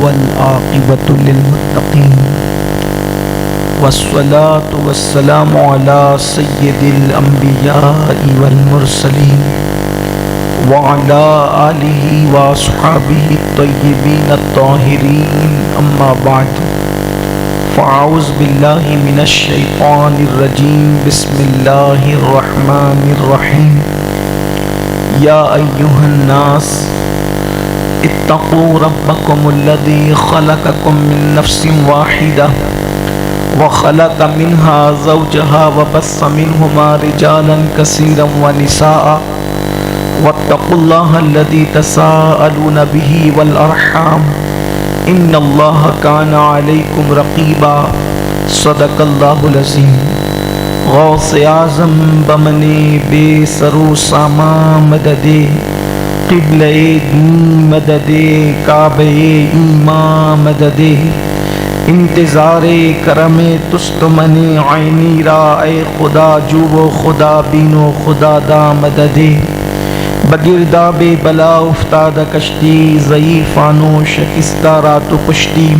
والعاقبۃ للمتقین والصلاة والسلام علی سید الانبیاء والمرسلین وعلی آلہ واصحابہ الطیبین الطاہرین، اما بعد فاعوذ باللہ من الشیطان الرجیم، بسم اللہ الرحمن الرحیم۔ یا ایہا الناس اتقوا ربکم الذی خلقکم من نفس واحدہ وخلق منها زوجها وبث منهما رجالا كثيرا ونساء واتقوا الله الذي تساءلون به والأرحام ان اللہ کان علیکم رقیبا، صدق اللہ العظیم۔ غوث اعظم بمن بے سرو ساما مدد، قبلہ دین مدد، کعبہ ایمان مدد، انتظار کرم تست من عینی را، اے خدا جو و خدا بینو خدا دا مدد۔ بگرداب بلا افتاد کشتی، ضعیفانو شکستہ رات و پشتی،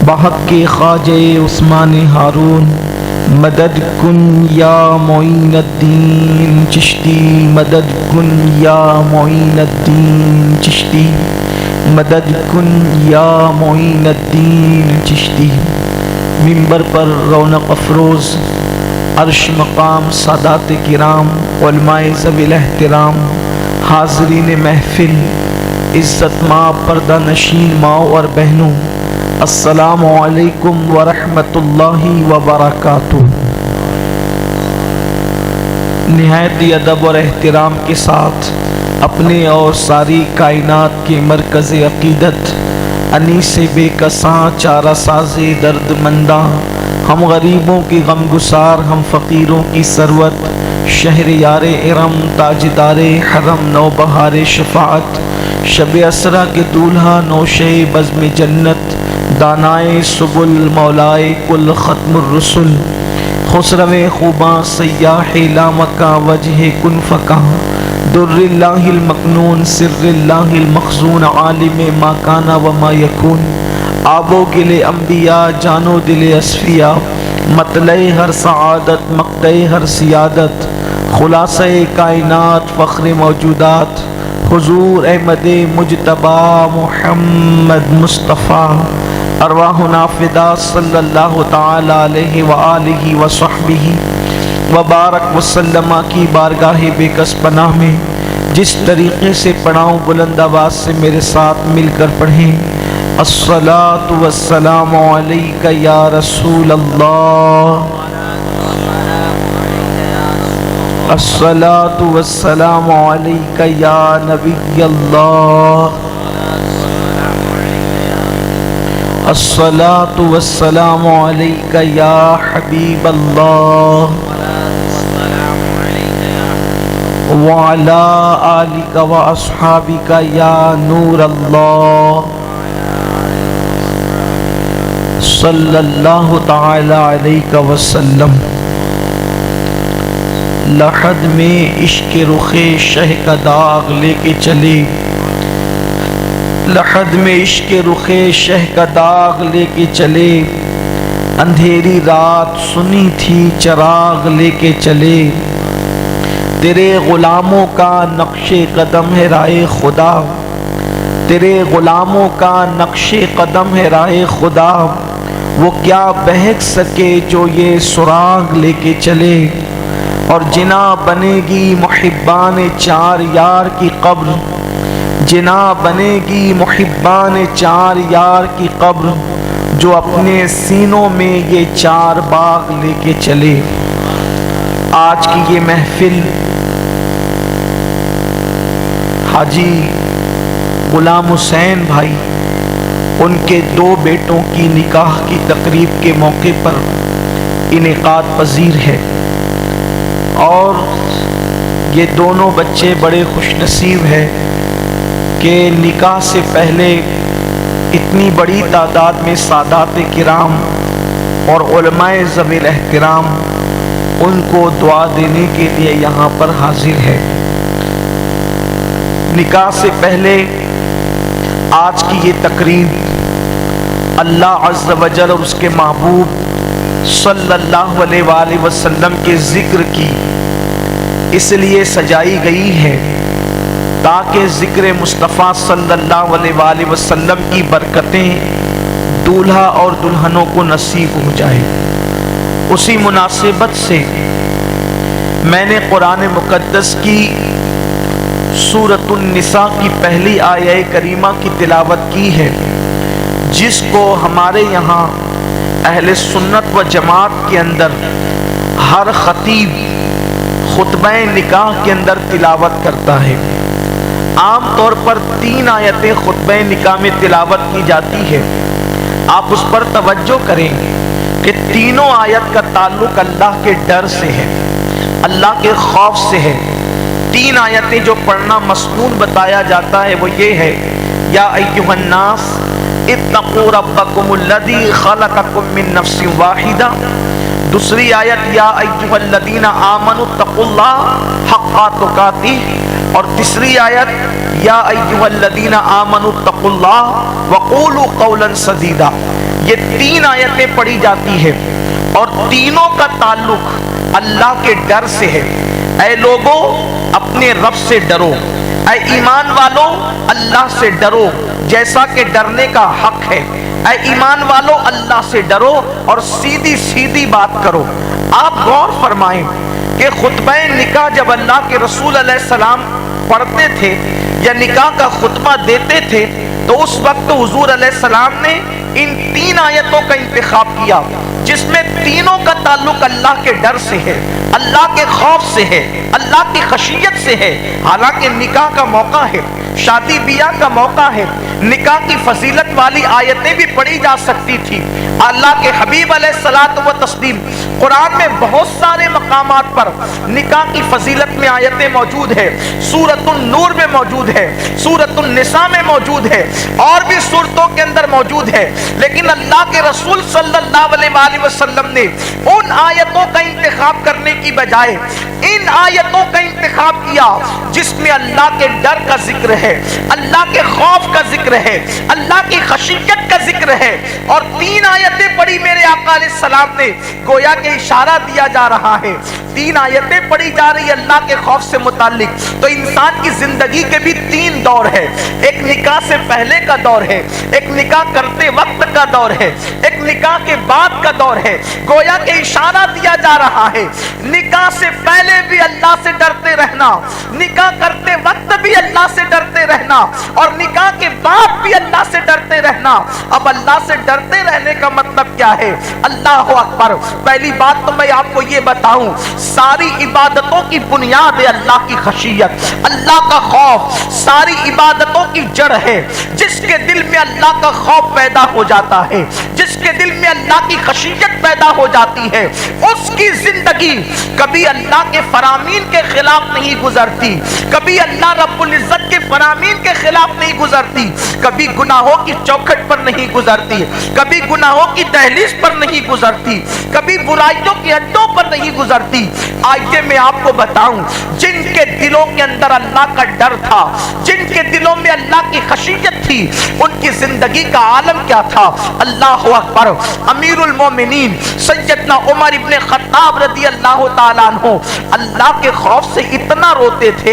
بحق کے خواجہ عثمان ہارون مدد کن یا معین الدین چشتی، مدد کن یا معین الدین چشتی، مدد کن یا معین الدین چشتی۔ منبر پر رونق افروز عرش مقام سادات کرام، علماء ذوی الاحترام، حاضرین محفل، عزت ماں پردہ نشین ماؤں اور بہنوں، السلام علیکم ورحمۃ اللہ وبرکاتہ۔ نہایت ادب اور احترام کے ساتھ اپنے اور ساری کائنات کے مرکز عقیدت، انیس بے کساں چارہ ساز درد منداں، ہم غریبوں کی غم گسار، ہم فقیروں کی ثروت، شہر یار ارم تاجدار حرم، نو بہار شفاعت، شب اسرا کے دولہا نوشے بزم جنت، دانائے سبل مولائے کل ختم الرسل، خسرو خوباں سیاح لامکاں وجہ کن فکاں، در اللہ المکنون سر اللہ المخزون، عالم ما کانا وما یکون، آب و گل انبیاء جانو دل اصفیاء، مطلع ہر سعادت مقطع ہر سیادت، خلاصہ کائنات فخر موجودات، حضور احمد مجتبی محمد مصطفیٰ، ارواحنا فدا صلی اللہ تعالی علیہ وآلہ وصحبہ وبارک وسلم کی بارگاہ بے کس پناہ میں جس طریقے سے پڑھاؤں بلند آواز سے میرے ساتھ مل کر پڑھیں۔ الصلاۃ والسلام علیک یا رسول اللہ، الصلاۃ والسلام علیک یا نبی اللہ، الصلاۃ والسلام علیک یا حبیب اللہ، وعلی آلک واصحابک یا نور اللہ، صلی اللہ تعالی علیہ وسلم۔ لحد میں عشق رخ شہ کا داغ لے کے چلے، لحد میں عشق رخ شہ کا داغ لے کے چلے، اندھیری رات سنی تھی چراغ لے کے چلے، تیرے غلاموں کا نقش قدم ہے رائے خدا، تیرے غلاموں کا نقش قدم ہے رائے خدا، وہ کیا بہک سکے جو یہ سراغ لے کے چلے، اور جنا بنے گی محبان چار یار کی قبر، جنا بنے گی محبان چار یار کی قبر، جو اپنے سینوں میں یہ چار باغ لے کے چلے۔ آج کی یہ محفل حاجی غلام حسین بھائی ان کے 2 بیٹوں کی نکاح کی تقریب کے موقع پر انعقاد پذیر ہے، اور یہ دونوں بچے بڑے خوش نصیب ہیں کہ نکاح سے پہلے اتنی بڑی تعداد میں سادات کرام اور علماء ذوی الاحترام ان کو دعا دینے کے لیے یہاں پر حاضر ہے۔ نکاح سے پہلے آج کی یہ تقریب اللہ عز و جل اور اس کے محبوب صلی اللہ علیہ وآلہ وسلم کے ذکر کی اس لیے سجائی گئی ہے تاکہ ذکر مصطفیٰ صلی اللہ علیہ وآلہ وسلم کی برکتیں دولہا اور دلہنوں کو نصیب ہو جائے۔ اسی مناسبت سے میں نے قرآن مقدس کی سورۃ النساء کی پہلی آیہ کریمہ کی تلاوت کی ہے، جس کو ہمارے یہاں اہل سنت و جماعت کے اندر ہر خطیب خطبہ نکاح کے اندر تلاوت کرتا ہے۔ عام طور پر 3 آیتیں خطبہ نکاح میں تلاوت کی جاتی ہے۔ آپ اس پر توجہ کریں کہ تینوں آیت کا تعلق اللہ کے ڈر سے ہے، اللہ کے خوف سے ہے۔ 3 آیتیں جو پڑھنا مسنون بتایا جاتا ہے وہ یہ ہے، یا ایھا الناس اتقوا ربکم الذی خلقکم من نفس واحدہ۔ دوسری آیت یا ایھا الذین آمنوا اتقوا اللہ حق تقاتہ، اور تیسری آیت یا ایھا الذین آمنوا اتقوا اللہ وقولوا قولا سدیدا۔ یہ 3 آیتیں پڑھی جاتی ہے اور تینوں کا تعلق اللہ کے ڈر سے ہے۔ اے لوگو اپنے رب سے ڈرو، اے ایمان والو اللہ سے ڈرو جیسا کہ ڈرنے کا حق ہے۔ اے ایمان والو اللہ سے ڈرو اور سیدھی سیدھی بات کرو۔ آپ غور فرمائیں کہ خطبہ نکاح جب اللہ کے رسول علیہ السلام پڑھتے تھے یا نکاح کا خطبہ دیتے تھے تو اس وقت حضور علیہ السلام نے ان 3 آیتوں کا انتخاب کیا، جس میں تینوں کا تعلق اللہ کے ڈر سے ہے، اللہ کے خوف سے ہے، اللہ کی خشیت سے ہے۔ حالانکہ نکاح کا موقع ہے، شادی بیاہ کا موقع ہے، نکاح کی فضیلت والی آیتیں بھی پڑھی جا سکتی تھی۔ اللہ کے حبیب علیہ الصلوۃ والتسلیم قرآن میں بہت سارے مقامات پر نکاح کی فضیلت میں آیتیں موجود ہے، سورۃ النور میں موجود ہے، سورۃ النساء میں موجود ہے، اور بھی سورتوں کے اندر موجود ہے، لیکن اللہ کے رسول صلی اللہ علیہ وآلہ وسلم نے ان آیتوں کا انتخاب کرنے کی بجائے ان آیتوں کا انتخاب کیا جس میں اللہ کے ڈر کا ذکر ہے، اللہ کے خوف کا ذکر ہے، اللہ کی خشیت کا ذکر ہے، اور 3 آیتیں پڑھی میرے آقا علیہ السلام نے، گویا کہ اشارہ دیا جا رہا ہے 3 آیتیں پڑھی جا رہی اللہ کے خوف سے متعلق۔ تو انسان کی زندگی کے بھی 3 دور ہے، ایک نکاح سے پہلے کا دور ہے، ایک نکاح کرتے وقت کا دور ہے، ایک نکاح کے بعد کا دور ہے۔ گویا کہ اشارہ دیا جا رہا ہے نکاح سے پہلے بھی اللہ سے ڈرتے رہنا، نکاح کرتے وقت بھی اللہ سے ڈرتے رہنا، اور نکاح کے بعد بھی اللہ سے ڈرتے رہنا۔ اب اللہ سے ڈرتے رہنے کا مطلب کیا ہے؟ اللہ اکبر۔ پہلی بات تو میں آپ کو یہ بتاؤں، ساری عبادتوں کی بنیاد ہے اللہ کی خشیت، اللہ کا خوف، ساری عبادتوں کی جڑ ہے۔ جس کے دل میں اللہ کا خوف پیدا ہو جاتا ہے، جس کے دل میں اللہ کی خشیت پیدا ہو جاتی ہے، اس کی زندگی کبھی اللہ کے فرامین کے خلاف نہیں گزرتی، کبھی اللہ رب العزت کے فرامین کے خلاف نہیں گزرتی، کبھی گناہوں کی چوکھٹ پر نہیں گزرتی، کبھی گناہوں کی دہلیز پر نہیں گزرتی، کبھی برائیوں کے اڈوں پر نہیں گزرتی۔ آئیے میں آپ کو بتاؤں، جن کے دلوں کے اندر اللہ کا ڈر تھا، جن کے دلوں میں اللہ کی خشیت تھی، ان کی زندگی کا عالم کیا تھا؟ اللہ اکبر۔ امیر المومنین سیدنا عمر ابن خطاب رضی اللہ تعالیٰ عنہ اللہ کے خوف سے اتنا روتے تھے،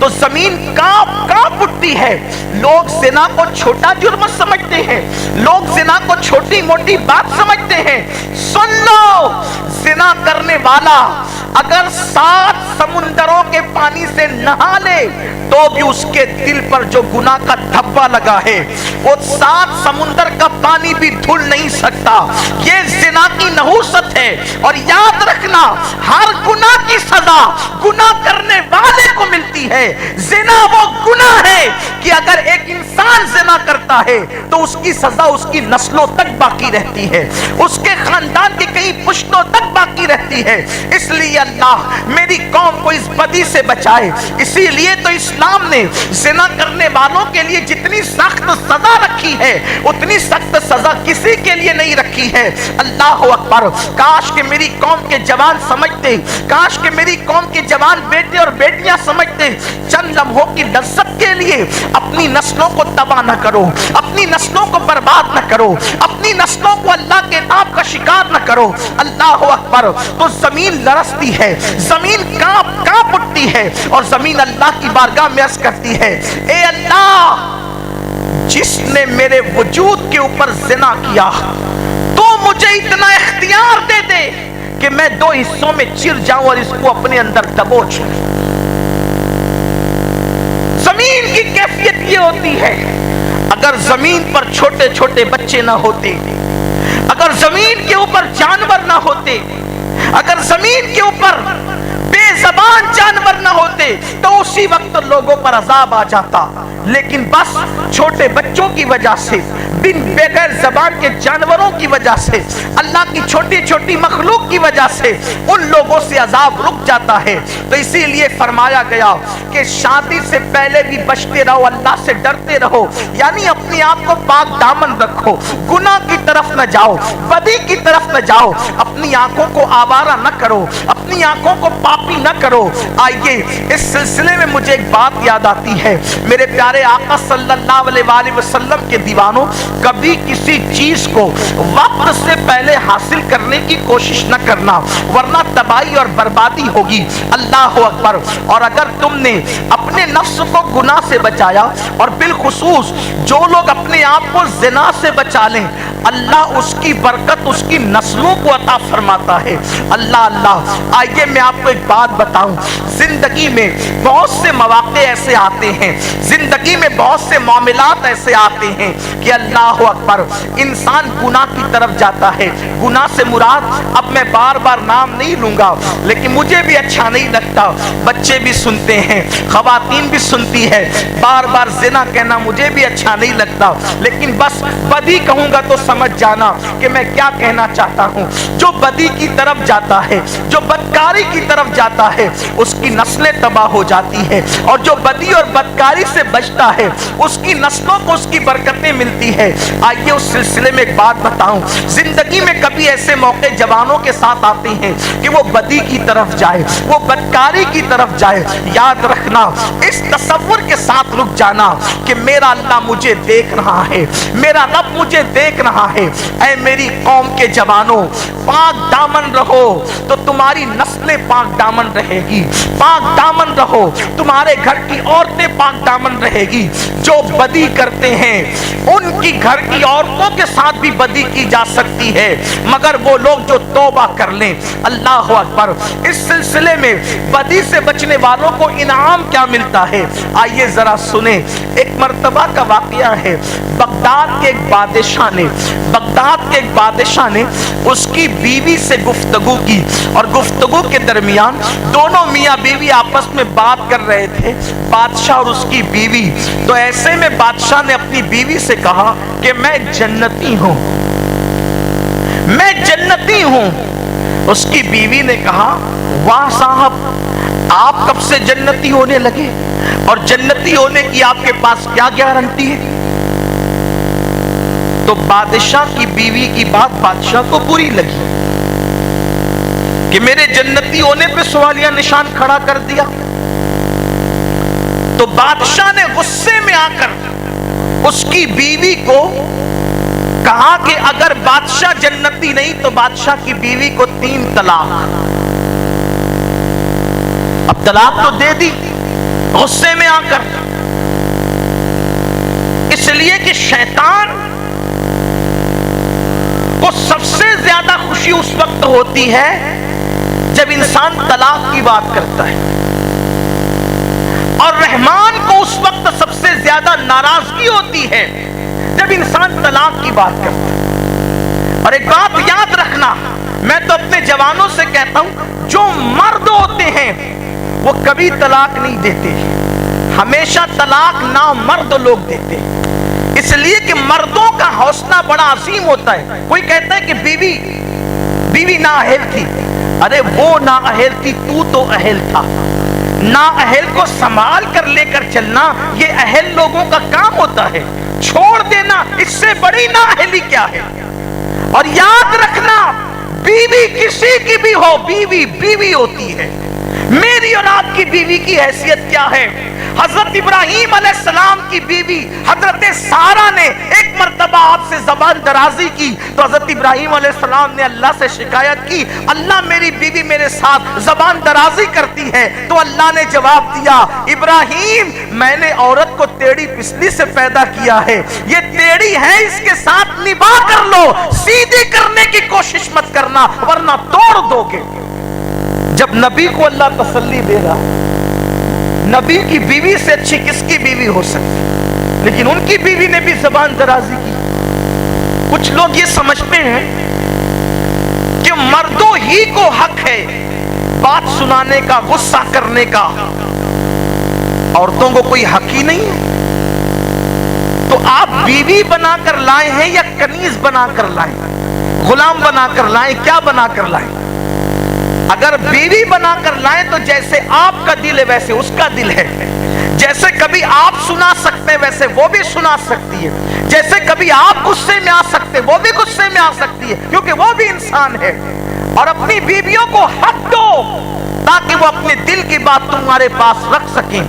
تو زمین کانپ اٹھتی ہے. لوگ زنا کو چھوٹا جرم سمجھتے ہیں, لوگ زنا کو چھوٹی موٹی بات سمجھتے ہیں. سن لو, زنا کرنے والا اگر 7 سمندروں کے پانی سے نہا لے تو بھی اس کے دل پر جو گناہ کا دھبا لگا ہے وہ 7 سمندر کا پانی بھی دھل نہیں سکتا. یہ زنا کی نحوست ہے. اور یاد رکھنا, ہر گناہ کی سزا گناہ کرنے والے کو ملتی ہے. زنا وہ گناہ ہے کہ اگر ایک انسان زنا کرتا ہے تو اس کی سزا اس کی نسلوں تک باقی رہتی ہے, اس کے خاندان کے کئی پشتوں تک باقی رہتی ہے. اس لیے اللہ میری قوم کو اس بدی سے بچائے. اسی لیے تو اسلام نے زنا کرنے والوں کے لیے جتنی سخت سزا رکھی ہے اتنی سخت سزا کسی کے لیے نہیں رکھی ہے. اللہ اکبر. کاش کہ میری قوم کے جوان سمجھتے, کاش کہ میری قوم کے جوان بیٹے اور بیٹیاں سمجھتے, چند لمحوں کی لذت کے لیے اپنی نسلوں کو تباہ نہ کرو, اپنی نسلوں کو برباد نہ کرو, اپنی نسلوں کو اللہ کے نام کا شکار نہ کرو. اللہ اکبر. تو زمین لرزتی ہے, زمین کانپ اٹھتی ہے اور زمین اللہ کی بارگاہ میں عرض کرتی ہے, اے اللہ, جس نے میرے وجود کے اوپر زنا کیا تو مجھے اتنا اختیار دے دے کہ میں 2 حصوں میں چر جاؤں اور اس کو اپنے اندر دبوچ لوں. زمین کی کیفیت یہ ہوتی ہے, اگر زمین پر چھوٹے چھوٹے بچے نہ ہوتے, اگر زمین کے اوپر جانور نہ ہوتے, اگر زمین کے اوپر بے زبان جانور نہ ہوتے تو اسی وقت لوگوں پر عذاب آ جاتا. لیکن بس چھوٹے بچوں کی وجہ سے, بغیر زبان کے جانوروں کی وجہ سے, اللہ کی چھوٹی چھوٹی مخلوق کی وجہ سے ان لوگوں سے عذاب رک جاتا ہے. تو اسی لیے فرمایا گیا کہ شادی سے پہلے بھی بچتے رہو, اللہ سے ڈرتے رہو, یعنی اپنے آپ کو پاک دامن رکھو, گناہ کی طرف نہ جاؤ, بدی کی طرف نہ جاؤ, اپنی آنکھوں کو آوارہ نہ کرو, اپنی آنکھوں کو پاپی نہ کرو. آئیے اس سلسلے میں مجھے ایک بات یاد آتی ہے. میرے پیارے آقا صلی اللہ علیہ وآلہ وسلم کے دیوانوں, کبھی کسی چیز کو وقت سے پہلے حاصل کرنے کی کوشش نہ کرنا ورنہ تباہی اور بربادی ہوگی. اللہ اکبر. اور اگر تم نے اپنے نفس کو گناہ سے بچایا, اور بالخصوص جو لوگ اپنے آپ کو زنا سے بچا لیں, اللہ اس کی برکت اس کی نسلوں کو عطا فرماتا ہے. اللہ اللہ. آئیے میں آپ کو ایک بات بتاؤں, زندگی میں بہت سے مواقع ایسے آتے ہیں, زندگی میں بہت سے معاملات ایسے آتے ہیں کہ اللہ اکبر, انسان گناہ کی طرف جاتا ہے. گناہ سے مراد اب میں بار بار نام نہیں لوں گا, لیکن مجھے بھی اچھا نہیں لگتا, بچے بھی سنتے ہیں, خواتین بھی سنتی ہے, بار بار زنا کہنا مجھے بھی اچھا نہیں لگتا, لیکن بس بدی کہوں گا تو سمجھ جانا کہ میں کیا کہنا چاہتا ہوں. جو بدی کی طرف جاتا ہے, جو بدکاری کی طرف جاتا ہے, اس کی نسلیں تباہ ہو جاتی ہے, اور جو بدی اور بدکاری سے بچتا ہے اس کی نسلوں کو اس کی برکتیں ملتی ہے. آئیے اس سلسلے میں ایک بات بتاؤں, زندگی میں کبھی ایسے موقع جوانوں کے ساتھ آتے ہیں کہ وہ بدی کی طرف جائے, وہ بدکاری کی طرف جائے. یاد رکھنا, اس تصور کے ساتھ رک جانا کہ میرا اللہ مجھے دیکھ رہا ہے, میرا رب مجھے دیکھ رہا ہے. اے میری قوم کے جوانوں, پاک دامن رہو تو تمہاری نسلیں پاک دامن رہے گی, پاک دامن رہو, تمہارے گھر کی عورتیں پاک دامن رہے گی. جو بدی کرتے ہیں ان کی گھر کی عورتوں کے ساتھ بھی بدی کی جا سکتی ہے, مگر وہ لوگ جو توبہ کر لیں. اللہ اکبر. اس سلسلے میں بدی سے بچنے والوں کو انعام کیا ملتا ہے, آئیے ذرا سنیں. ایک مرتبہ کا واقعہ ہے, بغداد کے ایک بادشاہ نے اس کی بیوی سے گفتگو کی, اور گفتگو کے درمیان دونوں میاں بیوی آپس میں بات کر رہے تھے, بادشاہ اور اس کی بیوی. تو ایسے میں بادشاہ نے اپنی بیوی سے کہا کہ میں جنتی ہوں, میں جنتی ہوں. اس کی بیوی نے کہا, واہ صاحب, آپ کب سے جنتی ہونے لگے, اور جنتی ہونے کی آپ کے پاس کیا گارنٹی ہے؟ تو بادشاہ کی بیوی کی بات بادشاہ کو بری لگی کہ میرے جنتی ہونے پہ سوالیہ نشان کھڑا کر دیا. تو بادشاہ نے غصے میں آ کر اس کی بیوی کو کہا کہ اگر بادشاہ جنتی نہیں تو بادشاہ کی بیوی کو 3 طلاق. اب طلاق تو دے دی, غصے میں آ کر، اس لیے کہ شیطان کو سب سے زیادہ خوشی اس وقت ہوتی ہے جب انسان طلاق کی بات کرتا ہے، اور رحمان کو اس وقت سب سے زیادہ ناراضگی ہوتی ہے جب انسان طلاق کی بات کرتا ہے۔ اور ایک بات یاد رکھنا، میں تو اپنے جوانوں سے کہتا ہوں، جو مرد ہوتے ہیں وہ کبھی طلاق نہیں دیتے، ہمیشہ طلاق نامرد لوگ دیتے ہیں، اس لیے کہ مردوں کا حوصلہ بڑا عظیم ہوتا ہے۔ کوئی کہتا ہے کہ بیوی نااہل تھی، ارے وہ نااہل تھی، تو اہل تھا۔ نااہل کو سنبھال کر لے کر چلنا یہ اہل لوگوں کا کام ہوتا ہے، چھوڑ دینا اس سے بڑی نااہلی کیا ہے۔ اور یاد رکھنا، بیوی کسی کی بھی ہو، بیوی ہوتی ہے۔ میری اور آپ کی بیوی کی حیثیت کیا ہے؟ حضرت ابراہیم علیہ السلام کی بیوی حضرت سارہ نے ایک مرتبہ آپ سے زبان درازی کی تو حضرت ابراہیم علیہ السلام نے اللہ سے شکایت کی، اللہ میری بیوی میرے ساتھ زبان درازی کرتی ہے، تو اللہ نے جواب دیا، ابراہیم میں نے عورت کو ٹیڑھی پسلی سے پیدا کیا ہے، یہ ٹیڑھی ہے، اس کے ساتھ نباہ کر لو، سیدھی کرنے کی کوشش مت کرنا ورنہ توڑ دو گے۔ جب نبی کو اللہ تسلی دے رہا، نبی کی بیوی سے اچھی کس کی بیوی ہو سکتی، لیکن ان کی بیوی نے بھی زبان درازی کی۔ کچھ لوگ یہ سمجھتے ہیں کہ مردوں ہی کو حق ہے بات سنانے کا، غصہ کرنے کا، عورتوں کو کوئی حق ہی نہیں ہے۔ تو آپ بیوی بنا کر لائے ہیں یا کنیز بنا کر لائے، غلام بنا کر لائے، کیا بنا کر لائے؟ اگر بیوی بنا کر لائیں تو جیسے آپ کا دل ہے ویسے اس کا دل ہے، جیسے کبھی آپ سنا سکتے ہیں ویسے وہ بھی سنا سکتی ہے، جیسے کبھی آپ غصے میں آ سکتے وہ بھی غصے میں آ سکتی ہے، کیونکہ وہ بھی انسان ہے۔ اور اپنی بیویوں کو حق دو تاکہ وہ اپنے دل کی بات تمہارے پاس رکھ سکیں،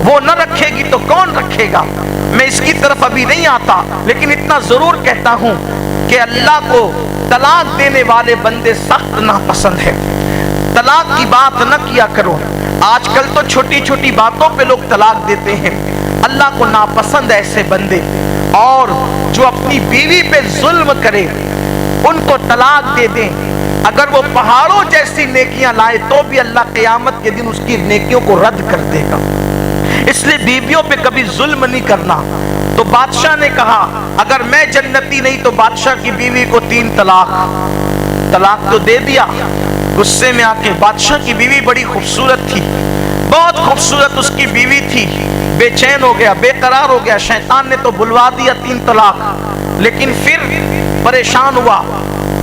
وہ نہ رکھے گی تو کون رکھے گا؟ میں اس کی طرف ابھی نہیں آتا، لیکن اتنا ضرور کہتا ہوں کہ اللہ کو طلاق دینے والے بندے سخت ناپسند ہیں، طلاق کی بات نہ کیا کرو۔ آج کل تو چھوٹی چھوٹی باتوں پہ لوگ طلاق دیتے ہیں، اللہ کو ناپسند ایسے بندے، اور جو اپنی بیوی پہ ظلم کرے ان کو طلاق دے دیں، اگر وہ پہاڑوں جیسی نیکیاں لائے تو بھی اللہ قیامت کے دن اس کی نیکیوں کو رد کر دے گا۔ اس لیے بیویوں پہ کبھی ظلم نہیں کرنا۔ تو بادشاہ نے کہا اگر میں جنتی نہیں تو بادشاہ کی بیوی کو 3 طلاق تو دے دیا۔ غصے میں آ کے، بادشاہ کی بیوی بڑی خوبصورت تھی، بہت خوبصورت اس کی بیوی تھی، بے چین ہو گیا، بے قرار ہو گیا، شیطان نے تو بلوا دیا 3 طلاق، لیکن پھر پریشان ہوا،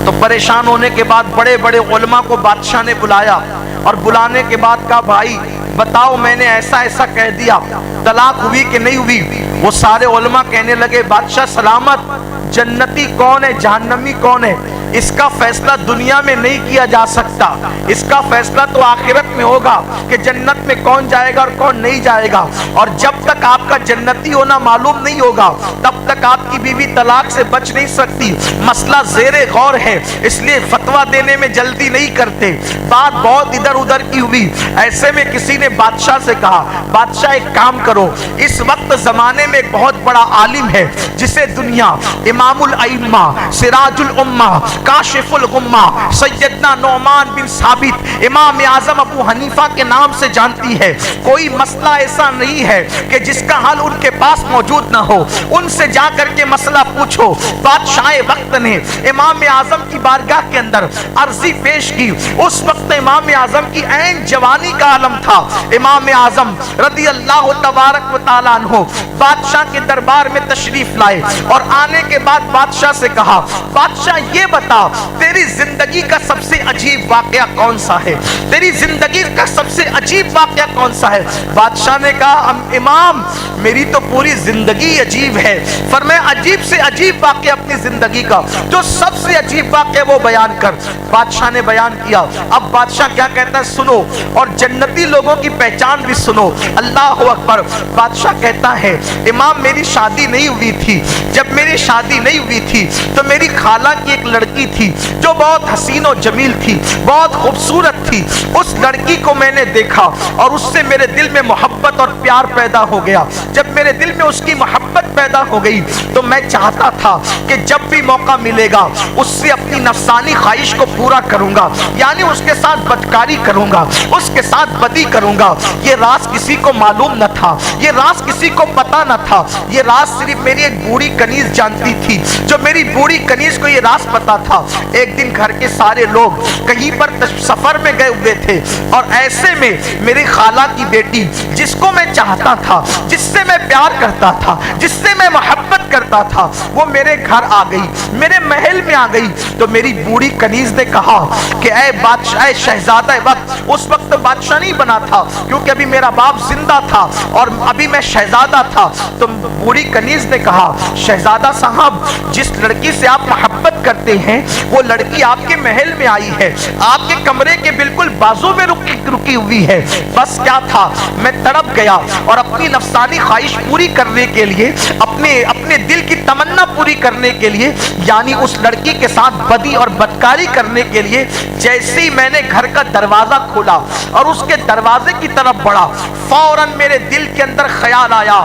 تو پریشان ہونے کے بعد بڑے بڑے علماء کو بادشاہ نے بلایا، اور بلانے کے بعد کہا بھائی بتاؤ میں نے ایسا ایسا کہہ دیا، طلاق ہوئی کہ نہیں ہوئی؟ وہ سارے علماء کہنے لگے بادشاہ سلامت، جنتی کون ہے جہنمی کون ہے اس کا فیصلہ دنیا میں نہیں کیا جا سکتا، اس کا فیصلہ تو آخرت میں ہوگا کہ جنت میں کون جائے گا اور کون نہیں جائے گا، اور جب تک آپ کا جنتی ہونا معلوم نہیں ہوگا تب تک آپ کی بیوی طلاق سے بچ نہیں سکتی۔ مسئلہ زیر غور ہے، اس لیے فتویٰ دینے میں جلدی نہیں کرتے، بات بہت ادھر ادھر کی ہوئی۔ ایسے میں کسی نے بادشاہ سے کہا بادشاہ ایک کام کرو، اس وقت زمانے میں ایک بہت بڑا عالم ہے جسے دنیا امام الائمہ، سراج الامہ، کاشف الغمہ، سیدنا نعمان بن ثابت، امام اعظم ابو حنیفہ کے نام سے جانتی ہے، کوئی مسئلہ ایسا نہیں ہے کہ جس کا حل ان کے پاس موجود نہ ہو، ان سے جا کر کے مسئلہ پوچھو۔ بادشاہ وقت نے امام اعظم کی بارگاہ کے اندر عرضی پیش کی، اس وقت امام اعظم کی عین جوانی کا عالم تھا۔ امام اعظم رضی اللہ تبارک و تعالیٰ عنہ بادشاہ کے دربار میں تشریف لائے، اور آنے کے بعد بادشاہ سے کہا بادشاہ یہ بتا تیری زندگی کا سب سے عجیب واقعہ کون سا ہے، تیری زندگی کا سب سے عجیب واقعہ کون سا ہے؟ بادشاہ نے کہا امام میری تو پوری زندگی عجیب ہے۔ فرمایا عجیب سے عجیب واقعہ اپنی زندگی کا، جو سب سے عجیب واقعہ وہ بیان کر۔ بادشاہ نے بیان کیا۔ اب بادشاہ کیا کہتا ہے سنو، اور جنتی لوگوں کی پہچان بھی سنو۔ اللہ اکبر۔ بادشاہ کہتا ہے امام میری شادی نہیں ہوئی تھی، جب میری شادی شادی نہیں ہوئی تھی تو میری خالہ کی ایک لڑکی تھی جو بہت حسین و جمیل تھی، بہت خوبصورت تھی. اس لڑکی کو میں نے دیکھا اور اس سے میرے دل میں محبت اور پیار پیدا ہو گیا. جب میرے دل میں اس کی محبت پیدا ہو گئی تو میں چاہتا تھا کہ جب بھی موقع ملے گا اس سے اپنی نفسانی خواہش کو پورا کروں گا، یعنی اس کے ساتھ بدکاری کروں گا، اس کے ساتھ بدی کروں گا. یہ راز کسی کو معلوم نہ تھا، یہ راز کسی کو پتا نہ تھا. یہ راز صرف میری ایک بوڑھی کنیز جانتی تھی. جو میری بوڑھی کنیز کو یہ راز پتا تھا. ایک دن گھر کے سارے لوگ کہیں پر سفر میں گئے ہوئے تھے اور ایسے میں میری خالہ کی بیٹی جس کو میں چاہتا تھا، جس سے میں پیار کرتا تھا، جس سے میں محبت کرتا تھا، وہ میرے گھر آ گئی، میرے محل میں آ گئی. تو میری بوڑھی کنیز نے کہا کہ اے بادشاہ، اے شہزادہ وقت، اس وقت بادشاہ نہیں بنا تھا کیونکہ ابھی میرا باپ زندہ تھا اور ابھی میں شہزادہ تھا. تو بوڑھی کنیز نے کہا شہزادہ صاحب، جس لڑکی سے آپ محبت کرتے ہیں وہ لڑکی آپ کے محل میں آئی ہے، آپ کے کمرے کے بالکل بازو میں رکی ہوئی ہے. بس کیا تھا، میں تڑپ گیا اور اپنی نفسانی خواہش پوری کرنے کے لیے، اپنے دل کی تمنا پوری کرنے کے لیے، یعنی اس لڑکی کے ساتھ بدی اور بدکاری کرنے کے لیے، جیسے ہی میں نے گھر کا دروازہ کھولا اور اس کے دروازے کی طرف بڑھا، فوراً میرے دل کے اندر خیال آیا،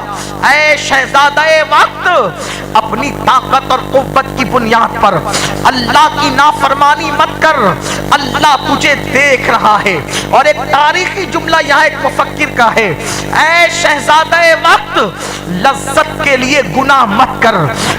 اے شہزادہ وقت، اپنی طاقت اور قوت کی بنیاد پر اللہ کی نافرمانی مت کر، اللہ تجھے دیکھ رہا ہے. اور ایک تاریخی جملہ یہاں ایک مفکر کا ہے، اے شہزادہ وقت، لذت کے لیے گناہ مت کر،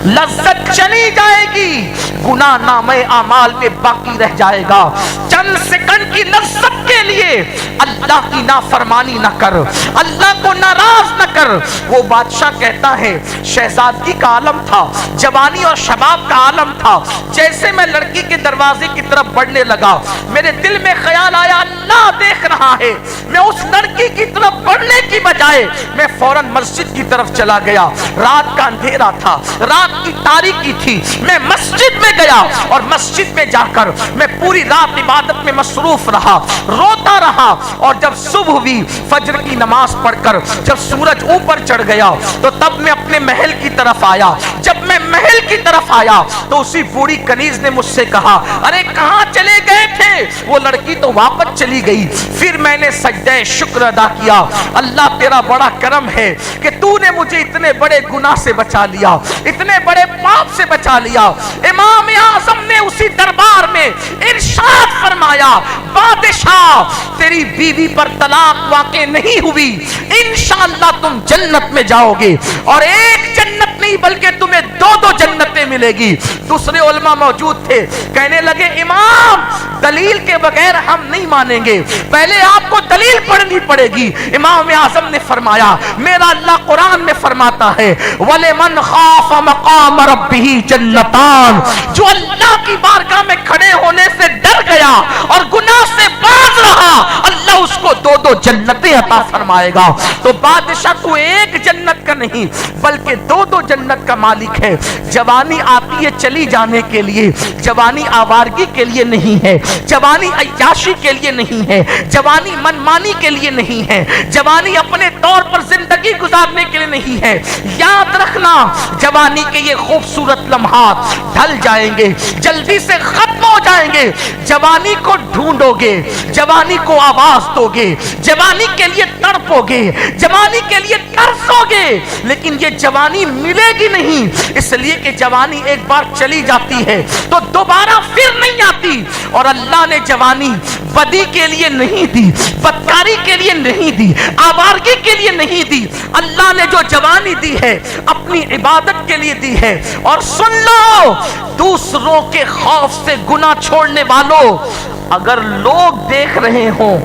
لذت چلی جائے گی، گناہ نامہ اعمال میں باقی رہ جائے گا. چند سیکنڈ کی لذت کے لیے اللہ کی نافرمانی نہ کر، اللہ کو ناراض نہ کر. وہ بادشاہ کہتا ہے شہزادگی کا عالم تھا، جوانی اور شباب کا عالم تھا. جیسے میں لڑکی کے دروازے کی طرف بڑھنے لگا، میرے دل میں خیال آیا اللہ دیکھ رہا ہے. میں اس لڑکی کی طرف بڑھنے کی بجائے میں فوراً مسجد کی طرف چلا گیا. رات کا اندھیرا تھا، رات کی تاریکی تھی. میں مسجد میں گیا اور مسجد میں جا کر میں پوری رات عبادت میں مصروف رہا، روتا رہا. اور جب صبح ہوئی، فجر کی نماز پڑھ کر جب سورج اوپر چڑھ گیا تو تب میں اپنے محل کی طرف آیا. جب میں محل کی طرف آیا تو اسی بوڑھی کنیز نے مجھ سے کہا ارے کہاں چلے گئے تھے؟ وہ لڑکی تو واپس چلی گئی. پھر میں نے سجدہ شکر ادا کیا، اللہ تیرا بڑا کرم ہے کہ تو نے مجھے اتنے بڑے گناہ سے بچا لیا، اتنے بڑے پاپ سے بچا لیا. امام اعظم نے اسی دربار میں ارشاد فرمایا بادشاہ تیری بیوی پر طلاق واقع نہیں ہوئی، انشاءاللہ تم جنت میں جاؤ گے، اور ایک جنت نہیں بلکہ تمہیں دو جنتیں ملے گی. دوسرے علماء موجود تھے، کہنے لگے امام دلیل کے بغیر ہم نہیں مانیں گے، پہلے آپ کو دلیل پڑھنی پڑے گی. امام اعظم نے فرمایا میرا اللہ قرآن میں فرماتا ہے وَلِمَنْ خَافَ مَقَامَ رَبِّهِ جَنَّتَانِ، جو اللہ کی بارگاہ میں کھڑے ہونے سے ڈر گیا اور گناہ سے باز رہا، اللہ اس کو دو جنتیں عطا فرمائے گا. تو بادشاہ تو ایک جنت کا نہیں بلکہ دو جنت کا مالک ہے. جوانی آتی ہے چلی جانے کے لیے، جوانی آوارگی کے لیے نہیں ہے، جوانی عیاشی کے لیے نہیں ہے، جوانی منمانی کے لیے نہیں ہے، جوانی اپنے طور پر زندگی گزارنے کے لیے نہیں ہے. یاد رکھنا جوانی کے یہ خوبصورت لمحات ڈھل جائیں گے، جلدی سے ختم ہو جائیں گے. جوانی کو ڈھونڈو گے، جوانی کو آواز دو گے، جوانی کے لیے تڑپو گے، جوانی کے لیے ترسو گے، لیکن یہ جوانی ملے گی نہیں، اس لیے کہ جوانی ایک بار چلی جاتی ہے تو دوبارہ پھر نہیں آتی. اور اللہ نے جوانی بدی کے لیے نہیں دی، بدکاری کے لیے نہیں دی، آوارگی کے لیے نہیں دی. اللہ نے جو جوانی دی ہے اپنی عبادت کے لیے دی ہے. اور سن لو دوسروں کے خوف سے گناہ چھوڑنے والوں، اگر لوگ دیکھ رہے ہوں،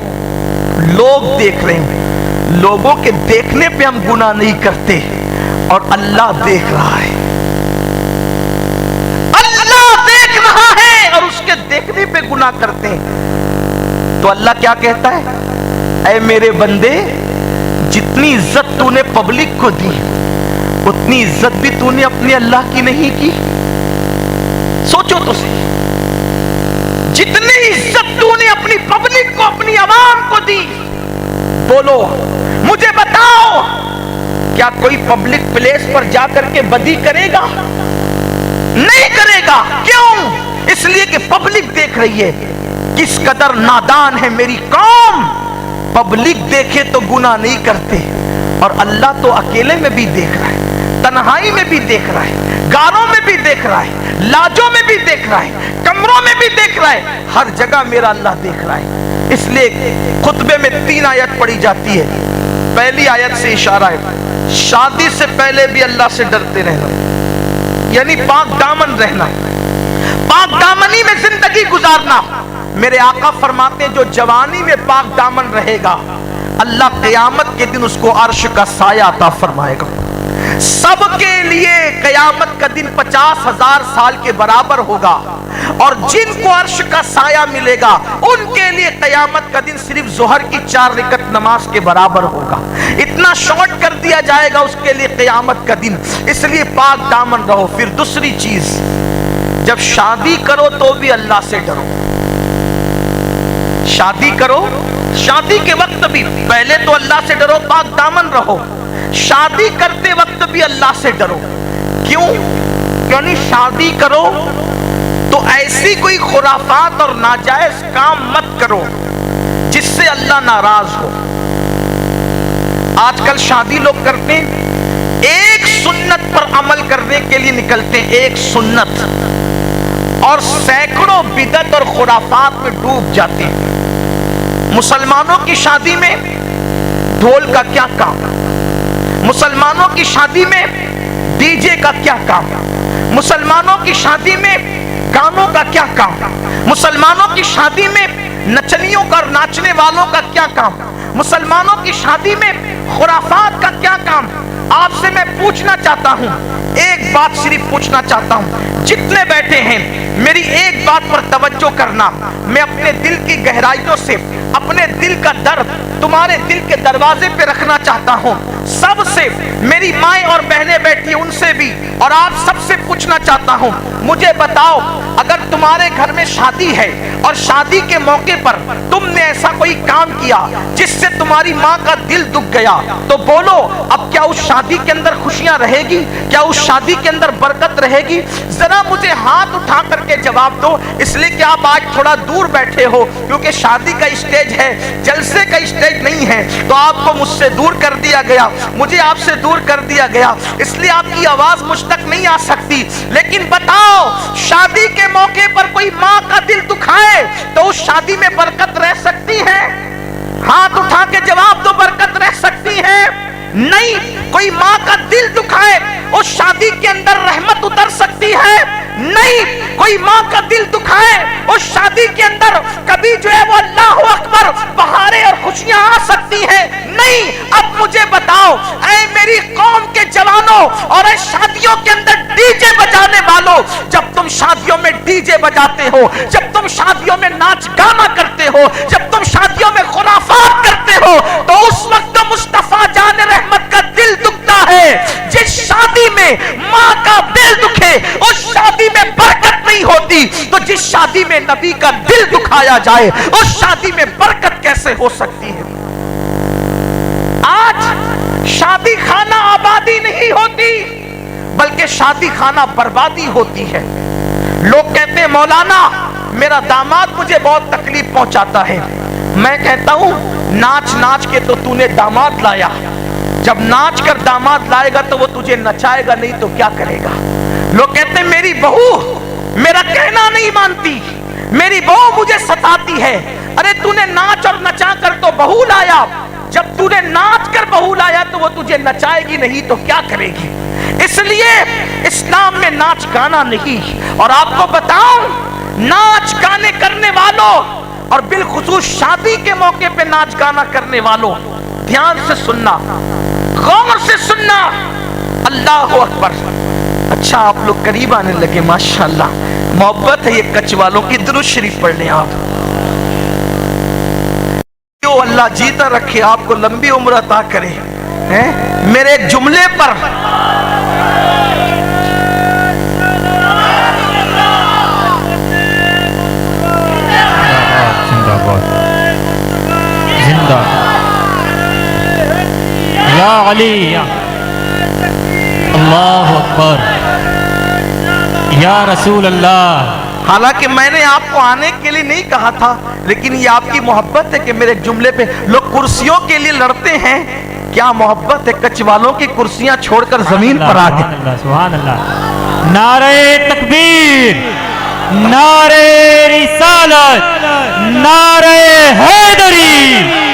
لوگ دیکھ رہے ہیں، لوگوں کے دیکھنے پہ ہم گناہ نہیں کرتے اور اللہ دیکھ رہا ہے، اللہ دیکھ رہا ہے اور اس کے دیکھنے پہ گناہ کرتے ہیں. تو اللہ کیا کہتا ہے اے میرے بندے جتنی عزت تو نے پبلک کو دی اتنی عزت بھی تو نے اپنے اللہ کی نہیں کی. سوچو تو صحیح، جتنی عزت تو نے اپنی پبلک کو، اپنی عوام کو دی، بولو مجھے بتاؤ کیا کوئی پبلک پلیس پر جا کر کے بدی کرے گا؟ نہیں کرے گا. کیوں؟ اس لیے کہ پبلک دیکھ رہی ہے کس قدر نادان ہے میری قوم. پبلک دیکھے تو گناہ نہیں کرتے، اور اللہ تو اکیلے میں بھی دیکھ رہا ہے، تنہائی میں بھی دیکھ رہا ہے، گاروں میں بھی دیکھ رہا ہے، لاجوں میں بھی دیکھ رہا ہے، کمروں میں بھی دیکھ رہا ہے، ہر جگہ میرا اللہ دیکھ رہا ہے. اس لیے خطبے میں 3 آیت پڑھی جاتی ہے. پہلی آیت سے اشارہ ہے شادی سے پہلے بھی اللہ سے ڈرتے رہنا، یعنی پاک دامن رہنا، پاک دامنی میں زندگی گزارنا. میرے آقا فرماتے ہیں جو جوانی میں پاک دامن رہے گا اللہ قیامت کے دن اس کو عرش کا سایہ عطا فرمائے گا. سب کے لیے قیامت کا دن 50,000 سال کے برابر ہوگا، اور جن کو عرش کا سایہ ملے گا ان کے لیے قیامت کا دن صرف ظہر کی 4 رکعت نماز کے برابر ہوگا. اتنا شارٹ کر دیا جائے گا اس کے لیے قیامت کا دن. اس لیے پاک دامن رہو. پھر دوسری چیز، جب شادی کرو تو بھی اللہ سے ڈرو. شادی کرو، شادی کے وقت بھی پہلے تو اللہ سے ڈرو، پاک دامن رہو. شادی کرتے وقت بھی اللہ سے ڈرو. کیوں؟ یعنی شادی کرو تو ایسی کوئی خرافات اور ناجائز کام مت کرو جس سے اللہ ناراض ہو. آج کل شادی لوگ کرتے ہیں، ایک سنت پر عمل کرنے کے لیے نکلتے ہیں، ایک سنت، اور سینکڑوں بدعت اور خرافات میں ڈوب جاتے ہیں. مسلمانوں کی شادی میں ڈھول کا کیا کام؟ مسلمانوں کی شادی میں ڈی جے کا کیا کام؟ مسلمانوں کی شادی میں گانوں کا کیا کام؟ مسلمانوں کی شادی میں نچنیوں کا، ناچنے والوں کا کیا کام؟ مسلمانوں کی شادی میں خرافات کا کیا کام؟ آپ سے میں پوچھنا چاہتا ہوں، ایک بات صرف پوچھنا چاہتا ہوں، جتنے بیٹھے ہیں میری ایک بات پر توجہ کرنا. میں اپنے دل کی گہرائیوں سے اپنے دل کا درد تمہارے دل کے دروازے پہ رکھنا چاہتا ہوں. سب سے، میری مائیں اور بہنیں بیٹھی ان سے بھی، اور آپ سب سے پوچھنا چاہتا ہوں، مجھے بتاؤ اگر تمہارے گھر میں شادی ہے اور شادی کے موقع پر تم نے ایسا کوئی کام کیا جس سے تمہاری ماں کا دل دکھ گیا، تو بولو اب کیا اس شادی کے اندر خوشیاں رہے گی؟ کیا اس شادی کے اندر برکت رہے گی؟ ذرا مجھے ہاتھ اٹھا کر کے جواب دو. اس لیے کہ آپ آج تھوڑا دور بیٹھے ہو، کیونکہ شادی کا اسٹیج ہے، جلسے کا اسٹیج نہیں ہے، تو آپ کو مجھ سے دور کر دیا گیا، مجھے آپ سے دور کر دیا گیا، اس لیے آپ کی آواز مجھ تک نہیں آ سکتی. لیکن بتاؤ، شادی کے موقع پر کوئی ماں کا دل دکھائے تو اس شادی میں برکت رہ سکتی ہے؟ ہاتھ اٹھا کے جواب دو، برکت رہ سکتی ہے؟ نہیں. کوئی ماں کا دل دکھائے اس شادی کے اندر رحمت اتر سکتی ہے؟ نہیں. کوئی ماں کا دل دکھائے اس شادی کے اندر کبھی جو ہے وہ اللہ اکبر بہاریں اور خوشیاں آ سکتی ہیں؟ نہیں. اب مجھے بتاؤ اے میری قوم کے جوانوں اور اے شادیوں کے اندر ڈی جے بجانے والوں، جب تم شادیوں میں ڈی جے بجاتے ہو، جب تم شادیوں میں ناچ گانا کرتے ہو، جب تم شادیوں میں خرافات کرتے ہو، تو اس وقت مصطفیٰ جان رحمت کا دل دکھتا ہے. جس شادی میں ماں کا دل دکھے اس شادی میں برکت نہیں ہوتی، تو جس شادی میں نبی کا دل دکھایا جائے اس شادی میں برکت کیسے ہو سکتی ہے؟ آج شادی خانہ آبادی نہیں ہوتی بلکہ شادی خانہ بربادی ہوتی ہے. لوگ کہتے ہیں مولانا میرا داماد مجھے بہت تکلیف پہنچاتا ہے. میں کہتا ہوں ناچ ناچ کے تو نے داماد لایا، جب ناچ کر داماد لائے گا تو وہ تجھے نچائے گا نہیں تو کیا کرے گا؟ لوگ کہتے ہیں میری بہو میرا کہنا نہیں مانتی، میری بہو مجھے ستاتی ہے. ارے تو نے ناچ اور نچا کر تو بہو لایا، جب تو نے ناچ کر بہو لایا تو وہ تجھے نچائے گی نہیں تو کیا کرے گی؟ اس لیے اسلام میں ناچ گانا نہیں. اور آپ کو بتاؤں، ناچ گانے کرنے والوں اور بالخصوص شادی کے موقع پہ ناچ گانا کرنے والوں، دھیان سے سننا، غور سے سننا. اللہ اکبر. اچھا آپ لوگ قریب آنے لگے، ماشاءاللہ محبت ہے یہ کچھ والوں کی. درود شریف پڑھ لیں آپ. اللہ جیتا رکھے، آپ کو لمبی عمر عطا کرے. میرے ایک جملے پر زندہ یا علی، اللہ اکبر. یا رسول اللہ۔ حالانکہ میں نے آپ کو آنے کے لیے نہیں کہا تھا، لیکن یہ آپ کی محبت ہے کہ میرے جملے پہ لوگ کرسیوں کے لیے لڑتے ہیں، کیا محبت ہے کچھ والوں کی کرسیاں چھوڑ کر زمین پر آ گئے۔ سبحان اللہ۔ نعرہ تکبیر، نعرہ رسالت، نعرہ حیدری۔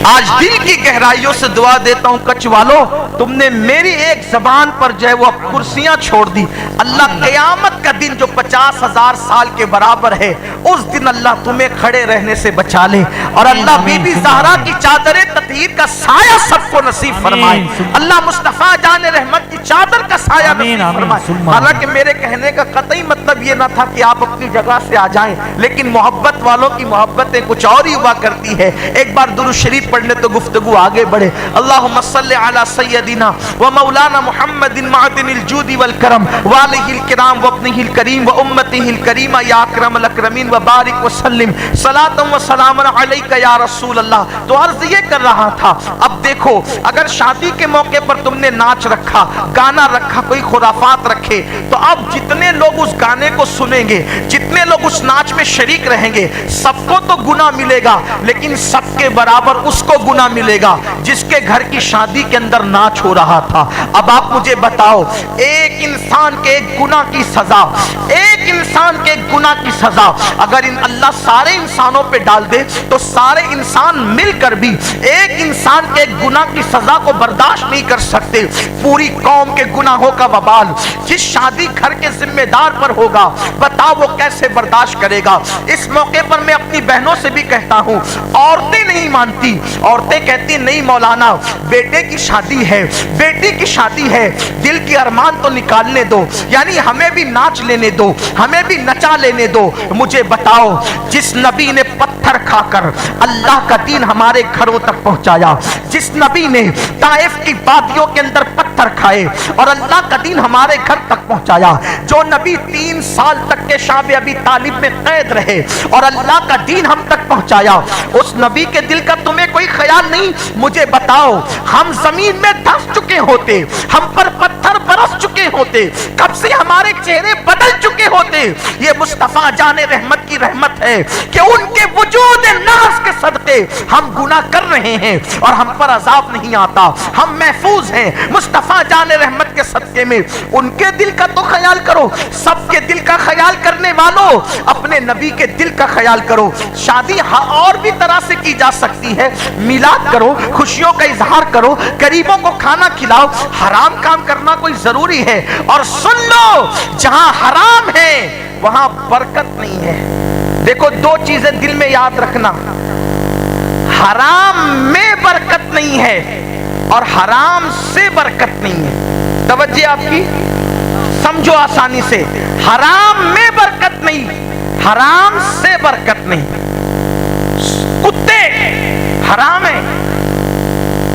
آج دل کی گہرائیوں سے دعا دیتا ہوں کچھ والوں، تم نے میری ایک زبان پر جو ہے وہ کرسیاں چھوڑ دی، اللہ قیامت کا دن جو 50,000 سال کے برابر ہے، اس دن اللہ تمہیں کھڑے رہنے سے بچا لے، اور اللہ بی بی زہرا کی چادر تطہیر کا سایہ سب کو نصیب فرمائے، اللہ مصطفیٰ جان رحمت کی چادر کا سایہ نصیب فرمائے۔ حالانکہ میرے کہنے کا قطعی مطلب یہ نہ تھا کہ آپ اپنی جگہ سے آ جائیں، لیکن محبت والوں کی محبتیں کچھ اور ہی ہوا کرتی ہے۔ ایک بار درود شریف پڑھنے تو گفتگو آگے بڑھے۔ اللہم صلی علی سیدنا و مولانا محمد معدن الجود والکرم والہ الکرام و ابنہ الکریم و امتہ الکریمہ یا اکرم الاکرمین و بارک وسلم صلاۃ و سلام علیک یا رسول اللہ۔ تو عرض یہ کر رہا تھا، اب دیکھو اگر شادی کے موقع پر تم نے ناچ رکھا، گانا رکھا، کوئی خرافات رکھے، تو اب جتنے لوگ اس گانے کو سنیں گے، جتنے لوگ اس ناچ میں شریک رہیں گے، سب کو تو گناہ ملے گا، لیکن سب کے برابر اس کو گناہ ملے گا جس کے گھر کی شادی کے اندر ناچ ہو رہا تھا۔ اب آپ مجھے بتاؤ، ایک انسان کے ایک گناہ کی سزا، ایک انسان کے ایک گناہ کی سزا اگر اللہ سارے انسانوں پہ ڈال دے تو سارے انسان مل کر بھی ایک انسان کے ایک گناہ کی سزا کو برداشت نہیں کر سکتے۔ پوری قوم کے گناہوں کا وبال جس شادی گھر کے ذمہ دار پر ہوگا، بتاؤ وہ کیسے برداشت کرے گا۔ اس موقع پر میں اپنی بہنوں سے بھی کہتا ہوں، عورتیں نہیں مانتی، عورتیں کہتی نہیں مولانا بیٹے کی شادی ہے، بیٹی کی شادی ہے، دل کی ارمان تو نکالنے دو، یعنی ہمیں بھی ناچ لینے دو، ہمیں بھی نچا لینے دو۔ مجھے بتاؤ، جس نبی نے پتھر کھا کر اللہ کا دین ہمارے گھروں تک پہنچایا، جس نبی نے طائف کی وادیوں کے اندر پتھر کھائے اور اللہ کا دین ہمارے گھر تک پہنچایا، جو نبی 3 سال تک کے شعب ابی طالب میں قید رہے اور اللہ کا دین ہم تک پہنچایا، اس نبی کے دل کا تمہیں کوئی خیال نہیں؟ مجھے بتاؤ، ہم زمین میں دھس چکے ہوتے، ہم پر پتھر برس چکے ہوتے، کب سے ہمارے چہرے بدل چکے ہوتے۔ یہ مصطفیٰ جان رحمت کی رحمت ہے کہ ان کے وجود ناز کے صدقے ہم گناہ کر رہے ہیں اور ہم پر عذاب نہیں آتا، ہم محفوظ ہیں مصطفیٰ جان رحمت کے صدقے میں۔ ان کے دل کا تو خیال کرو، سب کے دل کا خیال کرنے والوں اپنے نبی کے دل کا خیال کرو۔ شادی اور بھی طرح سے کی جا سکتی ہے، میلاد کرو، خوشیوں کا اظہار کرو، غریبوں کو کھانا کھلاؤ، حرام کام کرنا کوئی ضروری ہے؟ اور سن لو، جہاں حرام ہے وہاں برکت نہیں ہے۔ دیکھو 2 چیزیں دل میں یاد رکھنا، حرام میں برکت نہیں ہے اور حرام سے برکت نہیں ہے۔ توجہ آپ کی، سمجھو آسانی سے، حرام میں برکت نہیں، حرام سے برکت نہیں۔ کتے حرام ہے،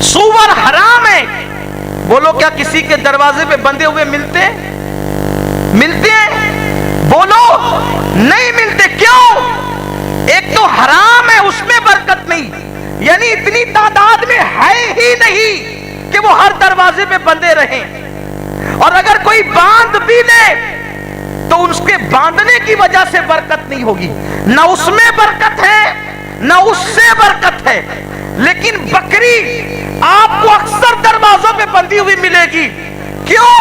سور حرام ہے، بولو کیا کسی کے دروازے پہ بندے ہوئے ملتے ہیں؟ ملتے ہیں؟ بولو نہیں ملتے۔ کیوں؟ ایک تو حرام ہے، اس میں برکت نہیں، یعنی اتنی تعداد میں ہے ہی نہیں کہ وہ ہر دروازے پہ بندے رہیں، اور اگر کوئی باندھ بھی لے تو اس کے باندھنے کی وجہ سے برکت نہیں ہوگی، نہ اس میں برکت ہے نہ اس سے برکت ہے۔ لیکن بکری آپ کو اکثر دروازوں پہ بندھی ہوئی ملے گی، کیوں؟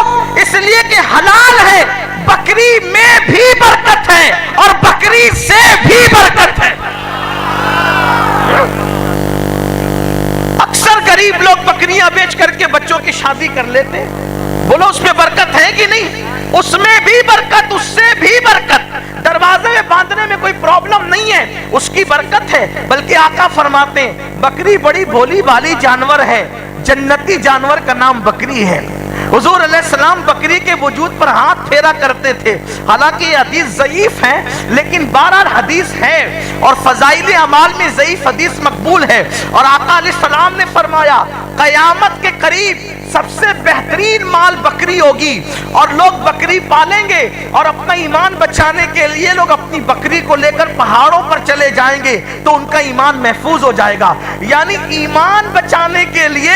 اس لیے کہ حلال ہے، بکری میں بھی برکت ہے اور بکری سے بھی برکت ہے۔ اکثر غریب لوگ بکریاں بیچ کر کے بچوں کی شادی کر لیتے ہیں، بولو اس میں برکت ہے کہ نہیں؟ اس میں بھی برکت، اس سے بھی برکت۔ دروازے میں باندھنے میں کوئی پرابلم نہیں ہے، اس کی برکت ہے۔ بلکہ آقا فرماتے ہیں بکری بڑی بھولی بھالی جانور ہے، جنتی جانور کا نام بکری ہے۔ حضور علیہ السلام بکری کے وجود پر ہاتھ پھیرا کرتے تھے، حالانکہ یہ حدیث ضعیف ہے لیکن بہرحال حدیث ہے، اور فضائل اعمال میں ضعیف حدیث مقبول ہے۔ اور آقا علیہ السلام نے فرمایا قیامت کے قریب سب سے بہترین مال بکری ہوگی، اور لوگ بکری پالیں گے اور اپنا ایمان بچانے کے لیے لوگ اپنی بکری کو لے کر پہاڑوں پر چلے جائیں گے تو ان کا ایمان محفوظ ہو جائے گا۔ یعنی ایمان بچانے کے لیے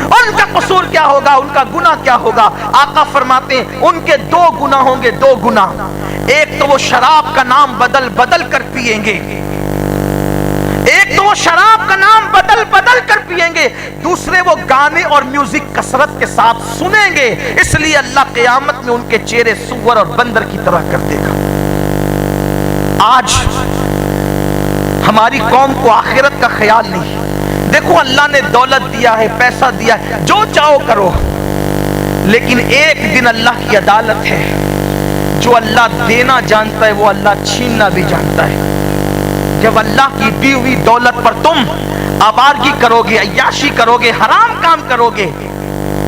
ان کا قصور کیا ہوگا, ان کا گناہ کیا ہوگا؟ آقا فرماتے ہیں ان کے 2 گناہ ہوں گے, 2 گناہ. ایک تو وہ شراب کا نام بدل بدل کر پیئیں گے, ایک تو وہ شراب کا نام بدل بدل کر پیئیں گے, دوسرے وہ گانے اور میوزک کثرت کے ساتھ سنیں گے. اس لیے اللہ قیامت میں ان کے چہرے سور اور بندر کی طرح کر دے گا. آج ہماری قوم کو آخرت کا خیال نہیں. دیکھو اللہ نے دولت دیا ہے, پیسہ دیا ہے, جو چاہو کرو, لیکن ایک دن اللہ کی عدالت ہے. جو اللہ دینا جانتا ہے وہ اللہ چھیننا بھی جانتا ہے. جب اللہ کی دی ہوئی دولت پر تم آوارگی کرو گے, عیاشی کرو گے, حرام کام کرو گے,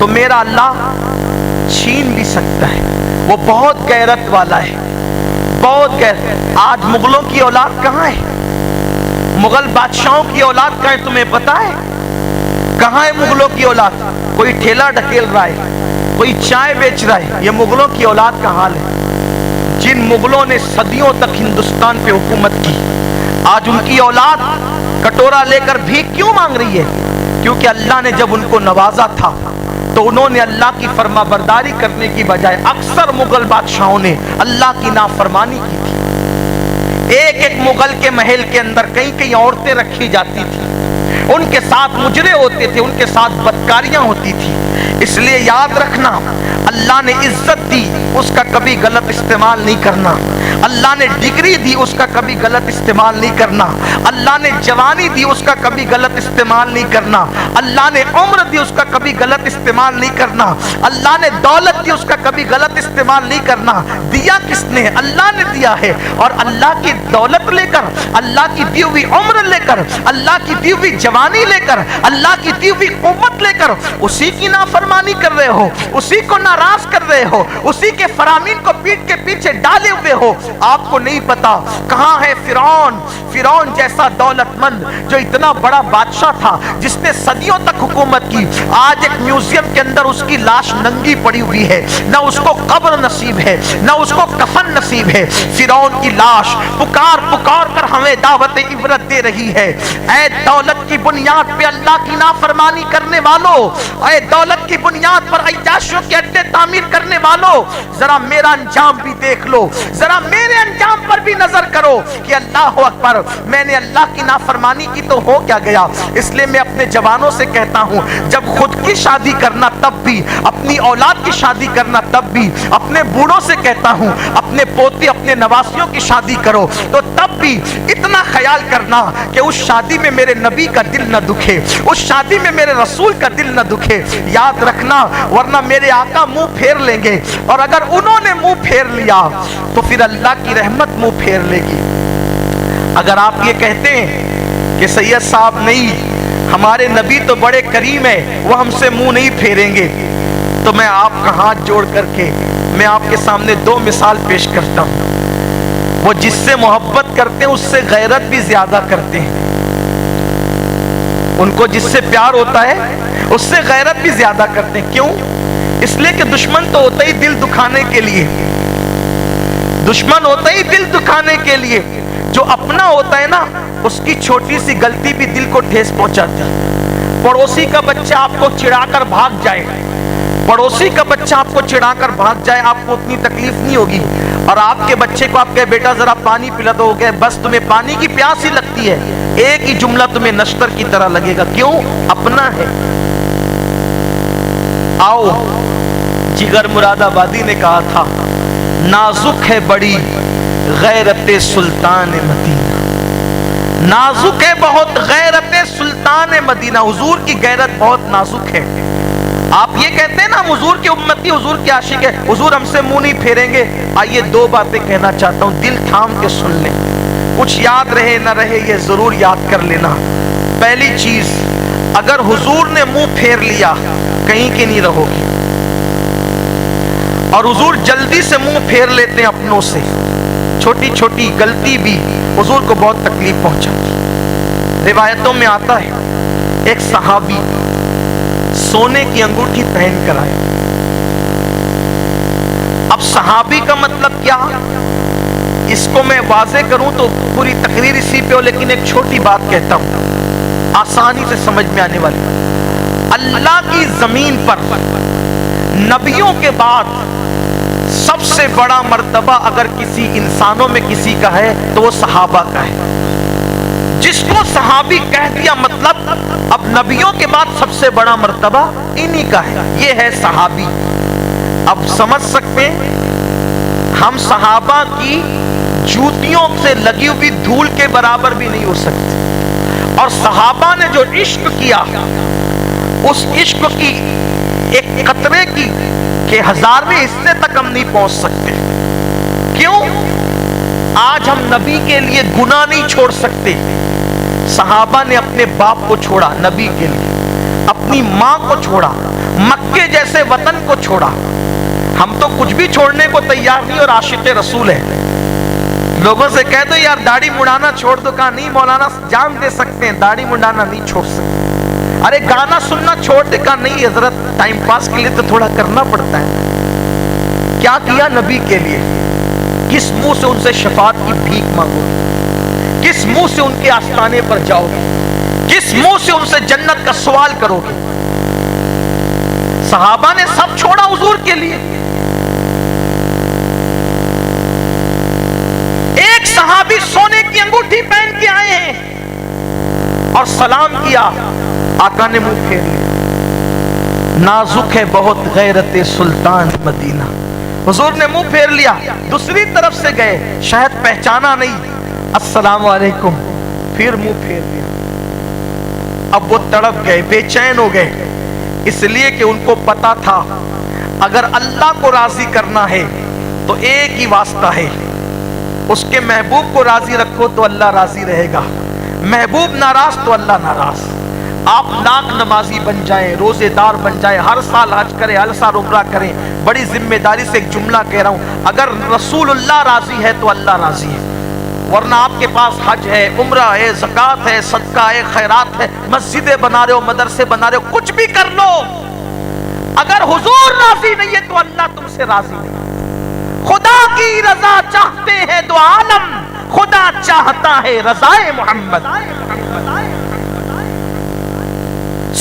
تو میرا اللہ چھین بھی سکتا ہے. وہ بہت غیرت والا ہے, بہت غیرت. آج مغلوں کی اولاد کہاں ہے؟ مغل بادشاہوں کی اولاد کہاں ہے تمہیں پتا ہے؟ کہاں ہے مغلوں کی اولاد؟ کوئی ٹھیلا ڈھکیل رہا ہے, کوئی چائے بیچ رہا ہے. یہ مغلوں کی اولاد کا حال ہے. جن مغلوں نے صدیوں تک ہندوستان پہ حکومت کی, آج ان کی اولاد کٹورا لے کر بھیک کیوں مانگ رہی ہے؟ کیونکہ اللہ نے جب ان کو نوازا تھا تو انہوں نے اللہ کی فرما برداری کرنے کی بجائے اکثر مغل بادشاہوں نے اللہ کی نافرمانی کی تھی. ایک ایک مغل کے محل کے اندر کئی کئی عورتیں رکھی جاتی تھی, ان کے ساتھ مجرے ہوتے تھے, ان کے ساتھ بدکاریاں ہوتی تھی. اس لیے یاد رکھنا, اللہ نے عزت دی, اس کا کبھی غلط استعمال نہیں کرنا. اللہ نے ڈگری دی, اس کا کبھی غلط استعمال نہیں کرنا. اللہ نے جوانی دی, اس کا کبھی غلط استعمال نہیں کرنا. اللہ نے عمر دی, اس کا کبھی غلط استعمال نہیں کرنا. اللہ نے دولت دی, اس کا کبھی غلط استعمال نہیں کرنا. دیا کس نے؟ اللہ نے دیا ہے. اور اللہ کی دولت لے کر, اللہ کی دی ہوئی عمر لے کر, اللہ کی دی ہوئی جوانی لے کر, اللہ کی دی ہوئی قوت لے کر اسی کی نافرمانی کر رہے ہو, اسی کو ناراض کر رہے ہو, اسی کے فرامین کو پیٹ کے پیچھے ڈالے ہوئے ہو. آپ کو نہیں پتا کہاں ہے فرعون. فرعون جیسا دولت مند جو اتنا بڑا بادشاہ تھا, جس نے صدیوں تک حکومت کی, آج ایک میوزیم کے اندر اس کی لاش ننگی پڑی ہوئی ہے. نہ اس کو قبر نصیب ہے, نہ اس کو کفن نصیب ہے. فرعون کی لاش پکار پکار کر ہمیں دعوت عبرت دے رہی ہے. اے دولت کی بنیاد پہ اللہ کی نافرمانی کرنے والوں, اے دولت کی بنیاد پر عیاشیوں کے اڈے تعمیر کرنے والوں, ذرا میرا انجام بھی دیکھ لو, ذرا میرے انجام پر بھی نظر کرو کہ اللہ اکبر, میں نے اللہ کی نافرمانی کی تو ہو کیا گیا. اس لیے میں اپنے جوانوں سے کہتا ہوں, جب خود کی شادی کرنا تب بھی, اپنی اولاد کی شادی کرنا تب بھی, اپنے بوڑھوں سے کہتا ہوں اپنے پوتے اپنے نواسیوں کی شادی کرو تو تب بھی اتنا خیال کرنا کہ اس شادی میں میرے نبی کا دل نہ دکھے, اس شادی میں میرے رسول کا دل نہ دکھے. یاد رکھنا, ورنہ میرے آقا منہ پھیر لیں گے, اور اگر انہوں نے منہ پھیر لیا تو پھر اللہ کی رحمت منہ پھیر لے گی. اگر آپ یہ کہتے ہیں کہ سید صاحب نہیں, ہمارے نبی تو بڑے کریم ہے, وہ ہم سے منہ نہیں پھیریں گے, تو میں آپ کا ہاتھ جوڑ کر کے میں آپ کے سامنے 2 مثال پیش کرتا ہوں. وہ جس سے محبت کرتے ہیں اس سے غیرت بھی زیادہ کرتے ہیں. ان کو جس سے پیار ہوتا ہے اس سے غیرت بھی زیادہ کرتے ہیں. کیوں؟ اس لیے کہ دشمن تو ہوتا ہی دل دکھانے کے لیے, دشمن ہوتا ہی دل دکھانے کے لیے. جو اپنا ہوتا ہے نا, اس کی چھوٹی سی غلطی بھی دل کو ٹھیس پہنچاتی ہے. پڑوسی کا بچہ آپ کو چڑھا کر بھاگ جائے, پڑوسی کا بچہ آپ کو چڑھا کر بھاگ جائے, آپ کو اتنی تکلیف نہیں ہوگی. اور آپ کے بچے کو آپ کہے بیٹا ذرا پانی پلا دو, گے بس تمہیں پانی کی پیاس ہی لگتی ہے, ایک ہی جملہ تمہیں نشتر کی طرح لگے گا. کیوں؟ اپنا ہے. آؤ, جگر مراد آبادی نے کہا تھا, نازک ہے بڑی غیرت سلطان مدینہ, نازک ہے بہت غیرت سلطان مدینہ. حضور کی غیرت بہت نازک ہے. آپ یہ کہتے ہیں نا حضور کی امتی, حضور کی عاشق ہے, حضور ہم سے منہ نہیں پھیریں گے. آئیے 2 باتیں کہنا چاہتا ہوں, دل تھام کے سن لیں, کچھ یاد رہے نہ رہے یہ ضرور یاد کر لینا. پہلی چیز, اگر حضور نے منہ پھیر لیا کہیں کی نہیں رہو گی, اور حضور جلدی سے منہ پھیر لیتے ہیں اپنوں سے, چھوٹی چھوٹی غلطی بھی حضور کو بہت تکلیف پہنچاتی. روایتوں میں آتا ہے ایک صحابی سونے کی انگوٹھی پہن کر آئے. اب صحابی کا مطلب کیا, اس کو میں واضح کروں تو پوری تقریر اسی پہ ہو, لیکن ایک چھوٹی بات کہتا ہوں آسانی سے سمجھ میں آنے والی. اللہ کی زمین پر نبیوں کے بعد سب سے بڑا مرتبہ اگر کسی انسانوں میں کسی کا ہے تو وہ صحابہ کا ہے. جس کو صحابی کہہ دیا مطلب اب نبیوں کے بعد سب سے بڑا مرتبہ انہی کا ہے. یہ ہے صحابی. اب سمجھ سکتے ہیں ہم صحابہ کی جوتیوں سے لگی ہوئی دھول کے برابر بھی نہیں ہو سکتے. اور صحابہ نے جو عشق کیا اس عشق کی ایک قطرے کی کہ 1000ویں حصے تک ہم نہیں پہنچ سکتے. کیوں؟ آج ہم نبی کے لیے گناہ نہیں چھوڑ سکتے. صحابہ نے اپنے باپ کو چھوڑا نبی کے لیے, اپنی ماں کو چھوڑا, مکے جیسے وطن کو چھوڑا. ہم تو کچھ بھی چھوڑنے کو تیار نہیں اور عاشق رسول ہیں. لوگوں سے کہہ دو یار داڑھی مڑانا چھوڑ دو, کہا نہیں مولانا جان دے سکتے ہیں, داڑھی مڑانا نہیں چھوڑ سکتے. ارے گانا سننا چھوڑ دے, کہا نہیں حضرت ٹائم پاس کے لیے تو تھوڑا کرنا پڑتا ہے. کیا کیا نبی کے لیے؟ کس منہ سے ان سے شفاعت کی بھیک مانگو گے؟ کس منہ سے ان کے آستانے پر جاؤ گے؟ کس منہ سے ان سے جنت کا سوال کرو گے؟ صحابہ نے سب چھوڑا حضور کے لیے. ایک صحابی سونے کی انگوٹھی پہن کے آئے ہیں اور سلام کیا, آقا نے منہ پھیر لیا. نازک ہے بہت غیرت سلطان مدینہ. حضور نے منہ پھیر لیا. دوسری طرف سے گئے, شاید پہچانا نہیں, السلام علیکم, پھر منہ پھیر لیا. اب وہ تڑپ گئے, بے چین ہو گئے, اس لیے کہ ان کو پتا تھا اگر اللہ کو راضی کرنا ہے تو ایک ہی واسطہ ہے, اس کے محبوب کو راضی رکھو تو اللہ راضی رہے گا, محبوب ناراض تو اللہ ناراض. آپ لاکھ نمازی بن جائیں, روزے دار بن جائیں, ہر سال حج کریں, ہر سال عمرہ کریں, بڑی ذمہ داری سے ایک جملہ کہہ رہا ہوں, اگر رسول اللہ راضی ہے تو اللہ راضی ہے. ورنہ آپ کے پاس حج ہے, عمرہ ہے, زکوٰۃ ہے, صدقہ ہے, خیرات ہے, مسجدیں بنا رہے ہو, مدرسے بنا رہے ہو, کچھ بھی کر لو, اگر حضور راضی نہیں ہے تو اللہ تم سے راضی نہیں. خدا کی رضا چاہتے ہیں دو عالم, خدا چاہتا ہے رضائے محمد.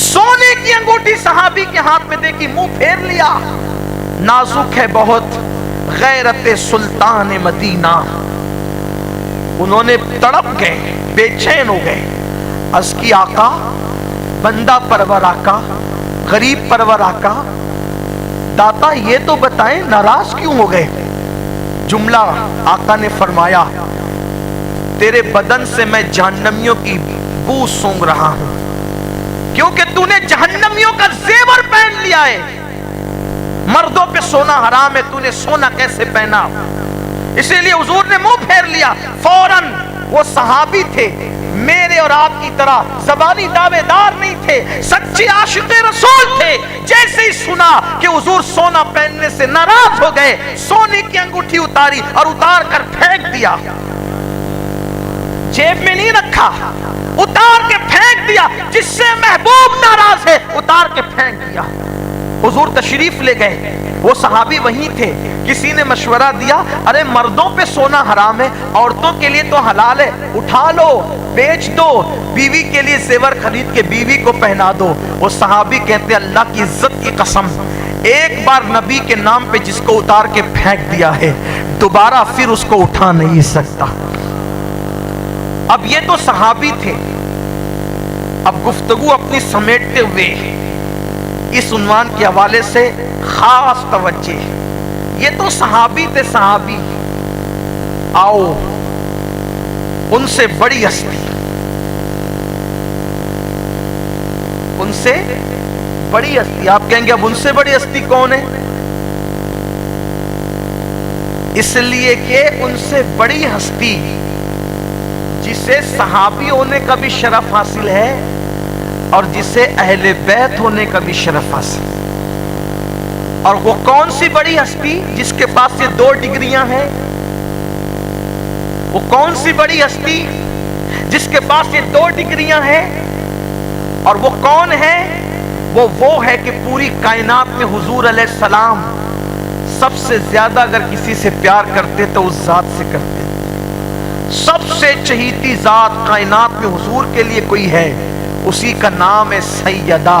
سونے کی انگوٹھی صحابی کے ہاتھ میں دیکھی, منہ پھیر لیا. نازک ہے بہت غیرت سلطان مدینہ. انہوں نے تڑپ گئے, بے چین ہو گئے. عرض کی آقا, بندہ پرور آقا, غریب پرور آقا, داتا یہ تو بتائیں ناراض کیوں ہو گئے؟ جملہ آقا نے فرمایا, تیرے بدن سے میں جہنمیوں کی بو سونگ رہا ہوں, کیونکہ تو نے جہنمیوں کا زیور پہن لیا ہے. مردوں پہ سونا حرام ہے, تو نے سونا کیسے پہنا؟ اسی لیے حضور نے منہ پھیر لیا. فوراً وہ صحابی تھے, میرے اور آپ کی طرح زبانی دعوے دار نہیں تھے, سچے عاشق رسول تھے. جیسے ہی سنا کہ حضور سونا پہننے سے ناراض ہو گئے, سونے کی انگوٹھی اتاری اور اتار کر پھینک دیا. جیب میں نہیں رکھا, اتار کے پھینک دیا. جس سے محبوب ناراض ہے اتار کے پھینک دیا. حضور تشریف لے گئے, وہ صحابی وہیں تھے. کسی نے مشورہ دیا, ارے مردوں پہ سونا حرام ہے, عورتوں کے لیے تو حلال ہے, اٹھا لو, بیچ دو, بیوی کے لیے زیور خرید کے بیوی کو پہنا دو. وہ صحابی کہتے اللہ کی عزت کی قسم, ایک بار نبی کے نام پہ جس کو اتار کے پھینک دیا ہے دوبارہ پھر اس کو اٹھا نہیں سکتا. اب یہ تو صحابی تھے. اب گفتگو اپنی سمیٹتے ہوئے اس عنوان کے حوالے سے خاص توجہ, یہ تو صحابی تھے, صحابی. آؤ ان سے بڑی ہستی, ان سے بڑی ہستی. آپ کہیں گے اب ان سے بڑی ہستی کون ہے؟ اس لیے کہ ان سے بڑی ہستی جسے صحابی ہونے کا بھی شرف حاصل ہے اور جسے اہل بیت ہونے کا بھی شرف حاصل. اور وہ کون سی بڑی ہستی جس کے پاس یہ 2 ڈگریاں ہیں؟ وہ کون سی بڑی ہستی جس کے پاس یہ 2 ڈگریاں ہیں؟ اور وہ کون ہے؟ وہ ہے کہ پوری کائنات میں حضور علیہ السلام سب سے زیادہ اگر کسی سے پیار کرتے تو اس ذات سے کرتے. سب سے چہیتی ذات کائنات میں حضور کے لیے کوئی ہے, اسی کا نام ہے سیدہ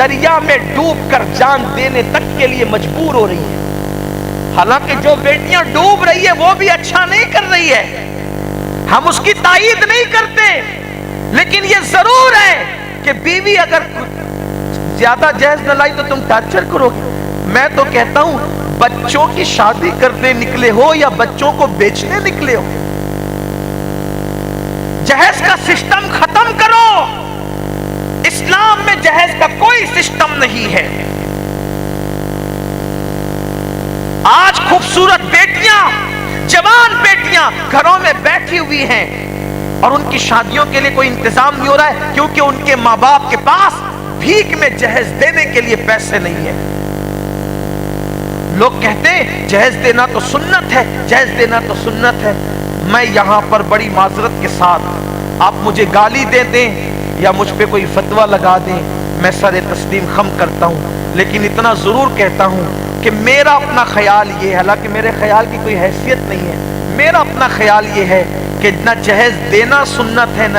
دریا میں ڈوب کر جان دینے تک کے لیے مجبور ہو رہی ہیں. حالانکہ جو بیٹیاں ڈوب رہی ہے وہ بھی اچھا نہیں کر رہی ہے, ہم اس کی تائید نہیں کرتے, لیکن یہ ضرور ہے کہ بیوی اگر زیادہ جہیز نہ لائی تو تم ٹارچر کرو گے. میں تو کہتا ہوں بچوں کی شادی کرنے نکلے ہو یا بچوں کو بیچنے نکلے ہو, جہیز کا سسٹم ختم کرو. اسلام میں جہیز کا کوئی سسٹم نہیں ہے. آج خوبصورت بیٹیاں, جوان بیٹیاں گھروں میں بیٹھی ہوئی ہیں اور ان کی شادیوں کے لیے کوئی انتظام نہیں ہو رہا ہے, کیونکہ ان کے ماں باپ کے پاس بھیک میں جہیز دینے کے لیے پیسے نہیں ہیں. لوگ کہتے ہیں جہیز دینا تو سنت ہے, جہیز دینا تو سنت ہے. میں یہاں پر بڑی معذرت کے ساتھ, آپ مجھے گالی دے دیں یا مجھ پہ کوئی فتویٰ لگا دیں, میں سر تسلیم خم کرتا ہوں, لیکن اتنا ضرور کہتا ہوں کہ میرا اپنا خیال یہ ہے, حالانکہ میرے خیال کی کوئی حیثیت نہیں ہے, میرا اپنا خیال یہ ہے کہ نہ جہیز دینا سنت ہے نہ